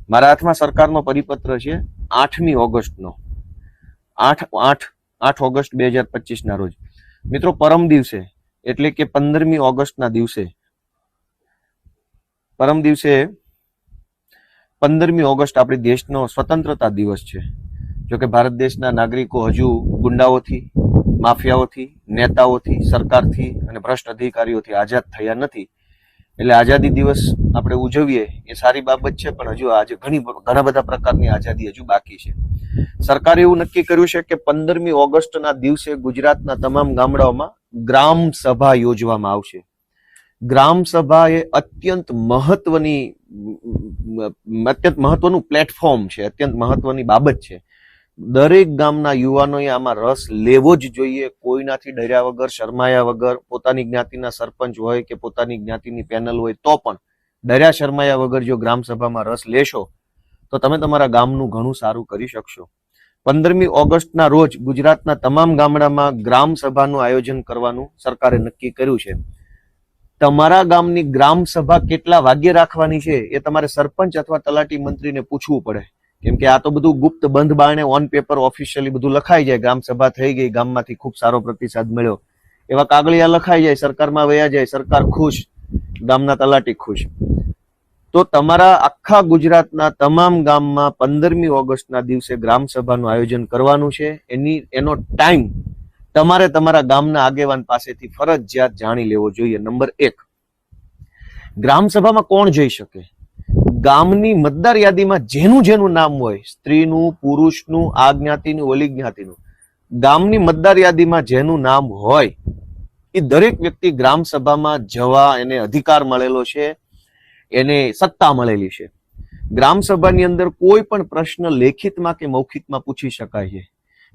મારા હાથમાં સરકારનો પરિપત્ર છે 8મી ઓગસ્ટનો, 8 ઓગસ્ટ 2025 ના રોજ. મિત્રો, પરમ દિવસે એટલે કે 15મી ઓગસ્ટના દિવસે, પરમ દિવસે 15મી ઓગસ્ટ આપણી દેશનો સ્વતંત્રતા દિવસ છે. જોકે ભારત દેશના નાગરિકો હજુ ગુંડાઓથી, માફિયાઓથી, નેતાઓથી, સરકારથી અને ભ્રષ્ટ અધિકારીઓથી આઝાદ થયા નથી. એટલે આઝાદી દિવસ આપણે ઉજવીએ એ સારી બાબત છે, પણ હજુ આજે ઘણા બધા પ્રકારની આઝાદી હજુ બાકી છે. સરકારે એવું નક્કી કર્યું છે કે 15મી ઓગસ્ટના દિવસે ગુજરાતના તમામ ગામડાઓમાં ગ્રામ સભા યોજવામાં આવશે. ગ્રામ સભા એ અત્યંત મહત્વનું પ્લેટફોર્મ છે, અત્યંત મહત્વની બાબત છે. દરેક ગામના યુવાનોએ આમાં રસ લેવો જ જોઈએ, કોઈનાથી ડર્યા વગર, શરમાયા વગર. પોતાની જ્ઞાતિના સરપંચ હોય કે પોતાની જ્ઞાતિની પેનલ હોય તો પણ ડર્યા શરમાયા વગર જો ગ્રામ સભામાં રસ લેશો તો તમે તમારા ગામનું ઘણું સારું કરી શકશો. 15મી ઓગસ્ટના રોજ ગુજરાતના તમામ ગામડામાં ગ્રામ સભાનું આયોજન કરવાનું સરકારે નક્કી કર્યું છે. તમારા ગામની ગ્રામ સભા કેટલા વાગ્યે રાખવાની છે એ તમારે સરપંચ અથવા તલાટી મંત્રીને પૂછવું પડે, કેમ કે આ તો બધું ગુપ્ત બંધ બારણે ઓન પેપર ઓફિશિયલી બધું લખાઈ જાય. ગ્રામ સભા થઈ ગઈ, ગામમાંથી ખૂબ સારો પ્રતિસાદ મળ્યો, એવા કાગળિયા લખાઈ જાય, સરકારમાં વયા જાય, સરકાર ખુશ, ગામના તલાટી ખુશ. તો તમારા આખા ગુજરાતના તમામ ગામમાં 15મી ઓગસ્ટના દિવસે ગ્રામ સભાનું આયોજન કરવાનું છે. એનો ટાઈમ તમારે તમારા ગામના આગેવાન પાસેથી ફરજિયાત જાણી લેવો જોઈએ. નંબર 1, ગ્રામ સભામાં કોણ જઈ શકે? ગામની મતદાર યાદીમાં જેનું નામ હોય, સ્ત્રીનું, પુરુષનું, આ જ્ઞાતિનું, ઓલી જ્ઞાતિનું, ગામની મતદાર યાદીમાં જેનું નામ હોય એ દરેક વ્યક્તિ ગ્રામ સભામાં જવા એને અધિકાર મળેલો છે, એને સત્તા મળેલી છે. ગ્રામ સભાની અંદર કોઈ પણ પ્રશ્ન લેખિતમાં કે મૌખિકમાં પૂછી શકાય છે.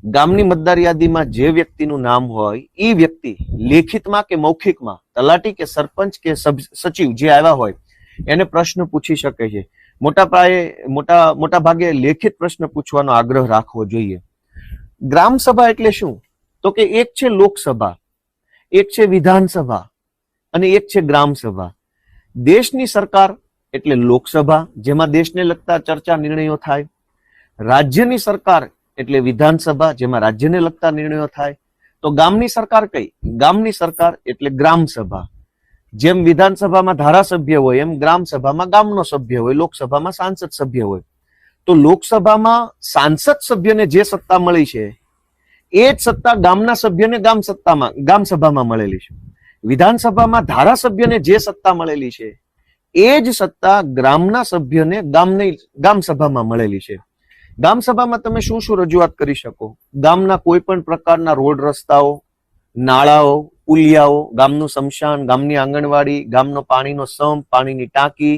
ગામની મતદાર યાદીમાં જે વ્યક્તિનું નામ હોય એ વ્યક્તિ લેખિતમાં કે મૌખિકમાં તલાટી કે સરપંચ કે સચિવ જે આવ્યા હોય એને પ્રશ્ન પૂછી શકે છે. મોટા ભાગે લેખિત પ્રશ્ન પૂછવાનો આગ્રહ રાખવો જોઈએ. ગ્રામ સભા એટલે શું? તો કે એક છે લોકસભા, એક છે વિધાનસભા અને એક છે ગ્રામ સભા. દેશની સરકાર એટલે લોકસભા, જેમાં દેશને લગતા ચર્ચા નિર્ણયો થાય. રાજ્યની સરકાર એટલે વિધાનસભા, જેમાં રાજ્યને લગતા નિર્ણયો થાય. તો ગામની સરકાર કઈ? ગામની સરકાર એટલે ગ્રામ સભા. જેમ વિધાનસભામાં ધારાસભ્ય હોય એમ ગ્રામ સભામાં ગામનો સભ્ય હોય, લોકસભામાં સાંસદ સભ્ય હોય. તો લોકસભામાં સાંસદ સભ્યને જે સત્તા મળી છે એ જ સત્તા ગામના સભ્યને ગામ સભામાં મળેલી છે. વિધાનસભામાં ધારાસભ્યને જે સત્તા મળેલી છે એ જ સત્તા ગ્રામના સભ્યને ગામ સભામાં મળેલી છે. ગામ સભામાં તમે શું રજૂઆત કરી શકો? ગામના કોઈ પણ પ્રકારના રોડ, રસ્તાઓ, નાળાઓ, પુલિયાઓ, ગામનું સ્મશાન, ગામની આંગણવાડી, ગામનો પાણીનો સંપ, પાણીની ટાંકી,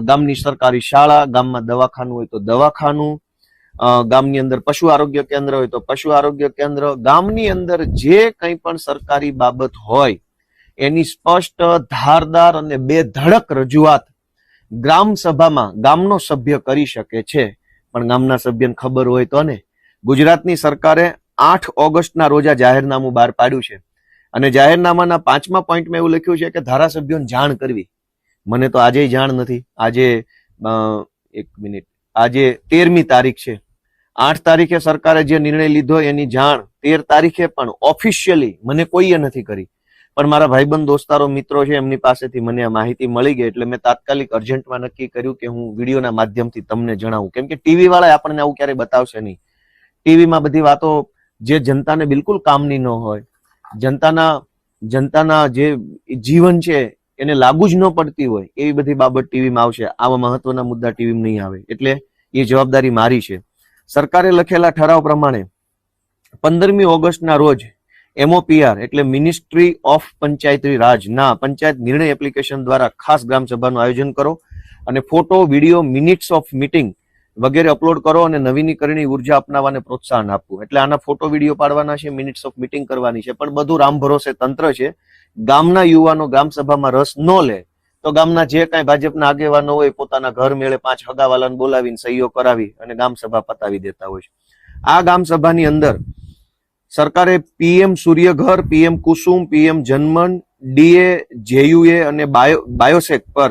ગામની સરકારી શાળા, ગામમાં દવાખાનું હોય તો દવાખાનું, ગામની અંદર પશુ આરોગ્ય કેન્દ્ર હોય તો પશુ આરોગ્ય કેન્દ્ર. ગામની અંદર જે કંઈ પણ સરકારી બાબત હોય એની સ્પષ્ટ, ધારદાર અને બેધડક રજૂઆત ગ્રામ સભામાં ગામનો સભ્ય કરી શકે છે. પણ ગામના સભ્યને ખબર હોય તો ને. ગુજરાતની સરકારે 8 ઓગસ્ટના રોજ આ જાહેરનામું બહાર પાડ્યું છે અને જાહેરનામાના 5મા પોઈન્ટમાં એવું લખ્યું છે કે ધારાસભ્યોને જાણ કરવી. મને તો આજે જાણ નથી. આજે 13મી તારીખ છે. 8 તારીખે સરકારે જે નિર્ણય લીધો એની જાણ 13 તારીખે પણ ઓફિશિયલી મને કોઈએ નથી કરી. પણ મારા ભાઈબંધ, દોસ્તારો, મિત્રો છે એમની પાસેથી મને આ માહિતી મળી ગઈ એટલે મેં તાત્કાલિક અર્જન્ટમાં નક્કી કર્યું કે હું વિડીયોના માધ્યમથી તમને જણાવું. કેમ કે ટીવી વાળા આપણને આવું ક્યારેય બતાવશે નહીં. ટીવીમાં બધી વાતો જે જનતાને બિલકુલ કામની ન હોય, જનતાના જે જીવન છે એને લાગુ જ ન પડતી હોય એવી બધી બાબત ટીવીમાં આવશે. આવા મહત્વના મુદ્દા ટીવીમાં નહીં આવે. એટલે એ જવાબદારી મારી છે. સરકારે લખેલા ઠરાવ પ્રમાણે 15મી ઓગસ્ટના રોજ MOPR એટલે મિનિસ્ટ્રી ઓફ પંચાયતી રાજ ના પંચાયત નિર્ણય એપ્લિકેશન દ્વારા ખાસ ગ્રામ સભાનું આયોજન કરો અને photo, video, minutes of meeting વગેરે અપલોડ કરો અને નવીનીકરણીય ઉર્જા અપનાવવાને પ્રોત્સાહન આપવું. એટલે આના ફોટો, વિડીયો પાડવાના છે, મિનિટ્સ ઓફ મીટિંગ કરવાની છે. પણ બધું રામ ભરોસે તંત્ર છે. ગામના યુવાનો ગ્રામ સભામાં રસ ન લે તો ગામના જે કાંઈ ભાજપના આગેવાનો હોય પોતાના ઘર મેળે 5 હગાવાલાને બોલાવીને સહીઓ કરાવી અને ગામ સભા પતાવી દેતા હોય છે. આ ગામ સભાની અંદર સરકારે PM સૂર્યઘર, PM કુસુમ, PM જનમન, DA, JUA અને બાયોસેક પર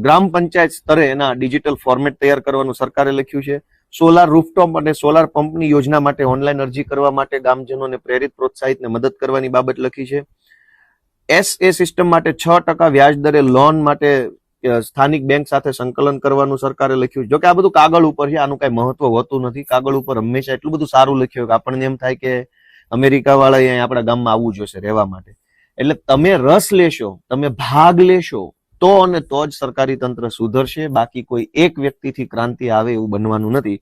ગ્રામ પંચાયત સ્તરે એના ડિજિટલ ફોર્મેટ તૈયાર કરવાનું સરકારે લખ્યું છે. સોલાર રૂફટોપ અને સોલાર પંપની યોજના માટે ઓનલાઈન અરજી કરવા માટે ગામજનોને પ્રેરિત પ્રોત્સાહિત ને મદદ કરવાની બાબત લખી છે. SA સિસ્ટમ માટે 6% વ્યાજ દરે લોન માટે સ્થાનિક બેંક સાથે સંકલન કરવાનું સરકારે લખ્યું છે. જોકે આ બધું કાગળ ઉપર છે, આનું કઈ મહત્વ હોતું નથી. કાગળ ઉપર હંમેશા એટલું બધું સારું લખ્યું કે આપણને એમ થાય કે અમેરિકા વાળા અહીંયા આપણા ગામમાં આવવું જોઈશે રહેવા માટે. એટલે તમે રસ લેશો, તમે ભાગ લેશો તો અને તો જ સરકારી તંત્ર સુધરશે. બાકી કોઈ એક વ્યક્તિથી ક્રાંતિ આવે એવું બનવાનું નથી.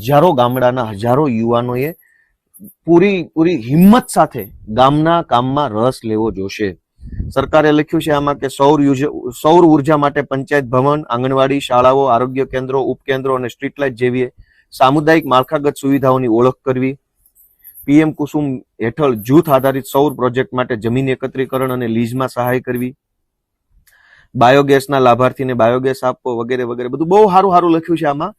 હજારો ગામડાના હજારો યુવાનોએ પૂરી હિંમત સાથે ગામના કામમાં રસ લેવો જોશે. સરકારે લખ્યું છે આમાં કે સૌર ઉર્જા માટે પંચાયત ભવન, આંગણવાડી, શાળાઓ, આરોગ્ય કેન્દ્રો, ઉપકેન્દ્રો અને સ્ટ્રીટ લાઇટ જેવી સામુદાયિક માળખાગત સુવિધાઓની ઓળખ કરવી. PM કુસુમ હેઠળ જૂથ આધારિત સૌર પ્રોજેક્ટ માટે જમીન એકત્રીકરણ અને લીઝમાં સહાય કરવી. બાયોગેસના લાભાર્થીને બાયોગેસ આપવો વગેરે વગેરે બધું બહુ સારું લખ્યું છે આમાં.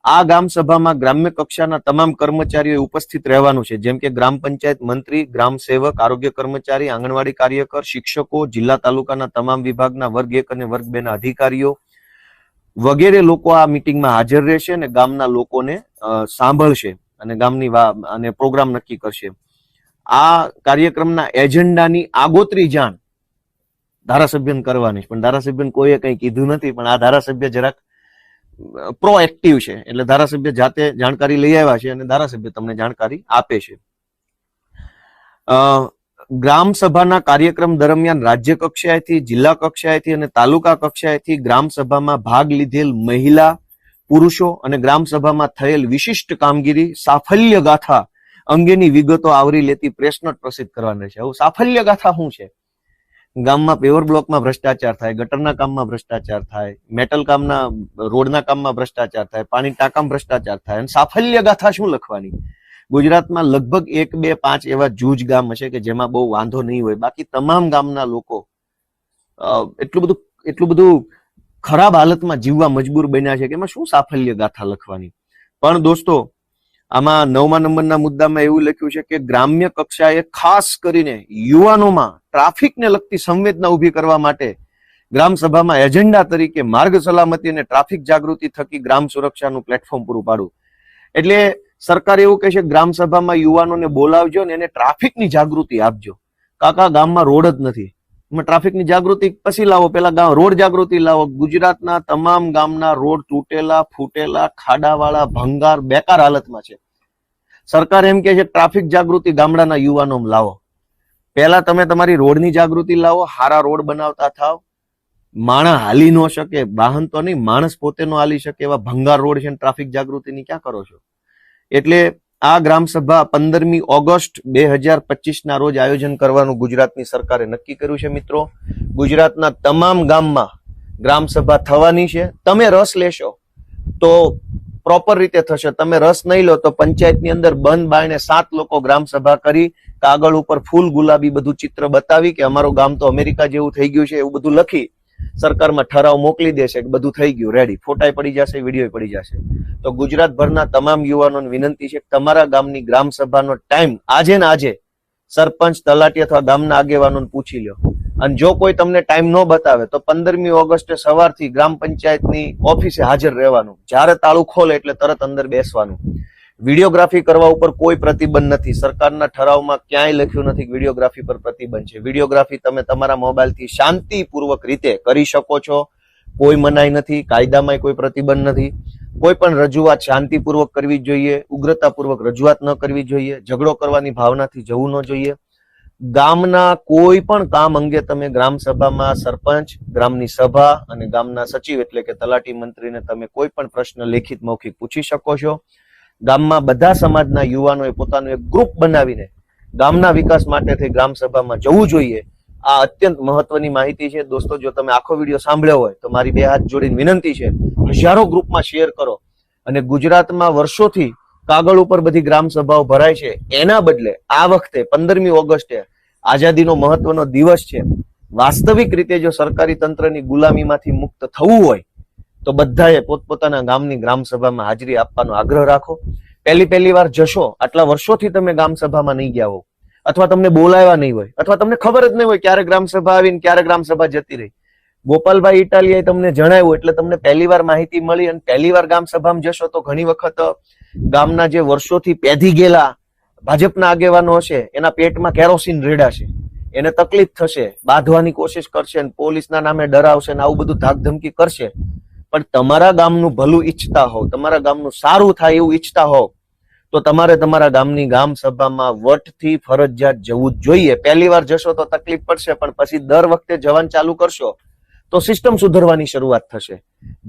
આ ગ્રામ સભામાં ગ્રામ્ય કક્ષાના તમામ કર્મચારીઓ ઉપસ્થિત રહેવાનું છે, જેમ કે ગ્રામ પંચાયત મંત્રી, ગ્રામ સેવક, આરોગ્ય કર્મચારી, આંગણવાડી કાર્યકર, શિક્ષકો, જિલ્લા તાલુકાના તમામ વિભાગના વર્ગ 1 અને વર્ગ 2 ના અધિકારીઓ વગેરે લોકો આ મિટિંગમાં હાજર રહેશે અને ગામના લોકોને સાંભળશે અને ગામની અને પ્રોગ્રામ નક્કી કરશે. આ કાર્યક્રમના એજન્ડાની આગોતરી જાણ ધારાસભ્યને કરવાની છે, પણ ધારાસભ્યને કોઈએ કંઈ કીધું નથી. પણ આ ધારાસભ્ય જરાક પ્રોએક્ટિવ છે, એટલે ધારાસભ્ય જાતે જાણકારી લઈ આવ્યા છે અને ધારાસભ્ય તમને જાણકારી આપે છે. ગ્રામ સભાના કાર્યક્રમ દરમિયાન રાજ્ય કક્ષાએથી, જિલ્લા કક્ષાએથી અને તાલુકા કક્ષાએથી ગ્રામ સભામાં ભાગ લીધેલ મહિલા, પુરુષો અને ગ્રામ સભામાં થયેલ વિશિષ્ટ કામગીરી, સાફલ્ય ગાથા અંગેની વિગતો આવરી લેતી પ્રેસ નોટ પ્રસિદ્ધ કરવાની છે. હવે સાફલ્ય ગાથા શું છે? ગામમાં પેવર બ્લોકમાં ભ્રષ્ટાચાર થાય, ગટરના કામમાં ભ્રષ્ટાચાર થાય, મેટલ કામના રોડના કામમાં ભ્રષ્ટાચાર થાય, પાણી ટાંકામાં ભ્રષ્ટાચાર થાય, અને સાફલ્ય ગાથા શું લખવાની? ગુજરાતમાં લગભગ 1, 2, 5 એવા જૂજ ગામ હશે કે જેમાં બહુ વાંધો નહીં હોય. બાકી તમામ ગામના લોકો એટલું બધું ખરાબ હાલતમાં જીવવા મજબૂર બન્યા છે કે એમાં શું સાફલ્ય ગાથા લખવાની? પણ દોસ્તો, આમાં 9મા નંબરના મુદ્દામાં એવું લખ્યું છે કે ગ્રામ્ય કક્ષાએ ખાસ કરીને યુવાનોમાં ટ્રાફિકને લગતી સંવેદના ઉભી કરવા માટે ગ્રામ સભામાં એજન્ડા તરીકે માર્ગ સલામતી અને ટ્રાફિક જાગૃતિ થકી ગ્રામ સુરક્ષાનું પ્લેટફોર્મ પૂરું પાડવું. એટલે સરકાર એવું કહે છે ગ્રામ સભામાં યુવાનોને બોલાવજો ને એને ટ્રાફિકની જાગૃતિ આપજો. કાકા ગામમાં રોડ જ નથી, ટ્રાફિકની જાગૃતિ પછી લાવો, પેલા રોડ જાગૃતિ લાવો. ગુજરાતના તમામ ગામના રોડ તૂટેલા, ફૂટેલા, ખાડાવાળા, ભંગાર, બેકાર હાલતમાં છે. સરકાર એમ કે છે ટ્રાફિક જાગૃતિ ગામડાના યુવાનો લાવો. પહેલા તમે તમારી રોડની જાગૃતિ લાવો, હારા રોડ બનાવતા થાવ. માણસ હાલી ન શકે, વાહન તો નહીં, માણસ પોતે નો હાલી શકે એવા ભંગાર રોડ છે, ટ્રાફિક જાગૃતિની ક્યાં કરો છો? એટલે આ ગ્રામ સભા 15મી ઓગસ્ટ 2025 ના રોજ આયોજન કરવાનું ગુજરાતની સરકારે નક્કી કર્યું છે. મિત્રો, ગુજરાતના તમામ ગામમાં ગ્રામ સભા થવાની છે. તમે રસ લેશો તો પ્રોપર રીતે થશે. તમે રસ નહીં લો તો પંચાયતની અંદર બંધ બાયણે 7 લોકો ગ્રામ સભા કરી કાગળ ઉપર ફૂલ ગુલાબી બધું ચિત્ર બતાવી કે અમારું ગામ તો અમેરિકા જેવું થઈ ગયું છે એવું બધું લખી સરકારમાં ઠરાવ મોકલી દેશે કે બધું થઈ ગયું, રેડી, ફોટાય પડી જશે, વિડીયો પડી જશે. તો ગુજરાતભરના તમામ યુવાનોને વિનંતી છે કે તમારા ગામની ગ્રામ સભાનો ટાઈમ આજે ને આજે સરપંચ, તલાટી અથવા ગામના આગેવાનોને પૂછી લો. અને જો કોઈ તમને ટાઈમ ન બતાવે તો 15મી ઓગસ્ટે સવારથી ગ્રામ પંચાયતની ઓફિસે હાજર રહેવાનું. જ્યારે તાળું ખોલે એટલે તરત અંદર બેસવાનું. વિડીયોગ્રાફી કરવા ઉપર કોઈ પ્રતિબંધ નથી. સરકારના ઠરાવમાં ક્યાંય લખ્યું નથી કે વિડીયોગ્રાફી પર પ્રતિબંધ છે. વિડીયોગ્રાફી તમે તમારા મોબાઈલથી શાંતિપૂર્વક રીતે કરી શકો છો, કોઈ મનાઈ નથી, કાયદામાં કોઈ પ્રતિબંધ નથી. કોઈ પણ રજૂઆત શાંતિપૂર્વક કરવી જોઈએ, ઉગ્રતાપૂર્વક રજૂઆત ન કરવી જોઈએ, ઝઘડો કરવાની ભાવનાથી જવું ન જોઈએ. ગામના કોઈ પણ કામ અંગે તમે ગ્રામ સભામાં સરપંચ, ગ્રામની સભા અને ગામના સચિવ એટલે કે તલાટી મંત્રીને તમે કોઈ પણ પ્રશ્ન લેખિત મૌખિક પૂછી શકો છો. ગામમાં બધા સમાજના યુવાનોએ પોતાનું એક ગ્રુપ બનાવીને ગામના વિકાસ માટે થઈ ગ્રામ સભામાં જવું જોઈએ. આ અત્યંત મહત્વની માહિતી છે. દોસ્તો, જો તમે આખો વિડીયો સાંભળ્યો હોય તો મારી 2 હાથ જોડીને વિનંતી છે, હજારો ગ્રુપમાં શેર કરો. અને ગુજરાતમાં વર્ષોથી કાગળ ઉપર બધી ગ્રામ સભાઓ ભરાય છે, એના બદલે આ વખતે 15મી ઓગસ્ટે આઝાદીનો મહત્વનો દિવસ છે. વાસ્તવિક રીતે જો સરકારી તંત્રની ગુલામીમાંથી મુક્ત થવું હોય તો બધાએ પોતપોતાના ગામની ગ્રામ સભામાં હાજરી આપવાનો આગ્રહ રાખો. પહેલી વાર જશો, આટલા વર્ષોથી તમે ગ્રામ સભામાં નહીં ગયા હો, અથવા તમને બોલાવ્યા નહીં હોય, અથવા તમને ખબર જ નહીં હોય ક્યારે ગ્રામ સભા આવીને ક્યારે ગ્રામ સભા જતી રહી, ગોપાલભાઈ ઇટાલિયાએ તમને જણાવ્યું એટલે તમને પહેલીવાર માહિતી મળી. અને પહેલીવાર ગામ સભામાં જશો તો ઘણી વખત ગામના જે વર્ષોથી પેધી ગયેલા ભાજપના આગેવાનો હશે એના પેટમાં કેરોસીન રેડાશે, એને તકલીફ થશે, બાંધવાની કોશિશ કરશે, પોલીસના નામે ડરાવશે ને આવું બધું ધાક ધમકી કરશે. પણ તમારા ગામનું ભલું ઈચ્છતા હોવ, તમારા ગામનું સારું થાય એવું ઈચ્છતા હોવ તો તમારે તમારા ગામની ગામ સભામાં વટથી ફરજિયાત જવું જ જોઈએ. પહેલી વાર જશો તો તકલીફ પડશે, પણ પછી દર વખતે જવાનું ચાલુ કરશો તો સિસ્ટમ સુધરવાની શરૂઆત થશે.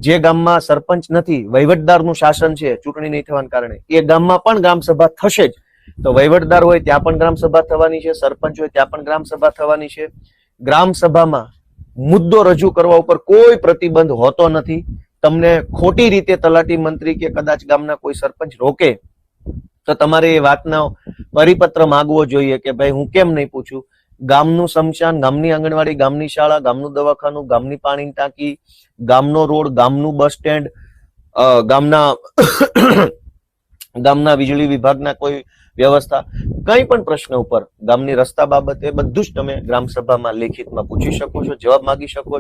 જે ગામમાં સરપંચ નથી, વહીવટદારનું શાસન છે ચૂંટણી નહીં થવાના કારણે, એ ગામમાં પણ ગ્રામ સભા થશે જ. તો વહીવટદાર હોય ત્યાં પણ ગ્રામ સભા થવાની છે, સરપંચ હોય ત્યાં પણ ગ્રામ સભા થવાની છે. ગ્રામ સભામાં મુદ્દો રજૂ કરવા ઉપર કોઈ પ્રતિબંધ હોતો નથી. તમને ખોટી રીતે તલાટી મંત્રી કે કદાચ ગામના કોઈ સરપંચ રોકે તો તમારે એ વાતનો પરિપત્ર માંગવો જોઈએ કે ભાઈ હું કેમ નહીં પૂછું. ગામનું સ્મશાન, ગામની આંગણવાડી, ગામની શાળા, ગામનું દવાખાનું, ગામની પાણીની ટાંકી, ગામનો રોડ, ગામનું બસ સ્ટેન્ડ, ગામના વીજળી વિભાગના કોઈ વ્યવસ્થા, કઈ પણ પ્રશ્ન ઉપર ગામની રસ્તા બાબતે બધું જ તમે ગ્રામ સભામાં લેખિતમાં પૂછી શકો છો, જવાબ માંગી શકો છો.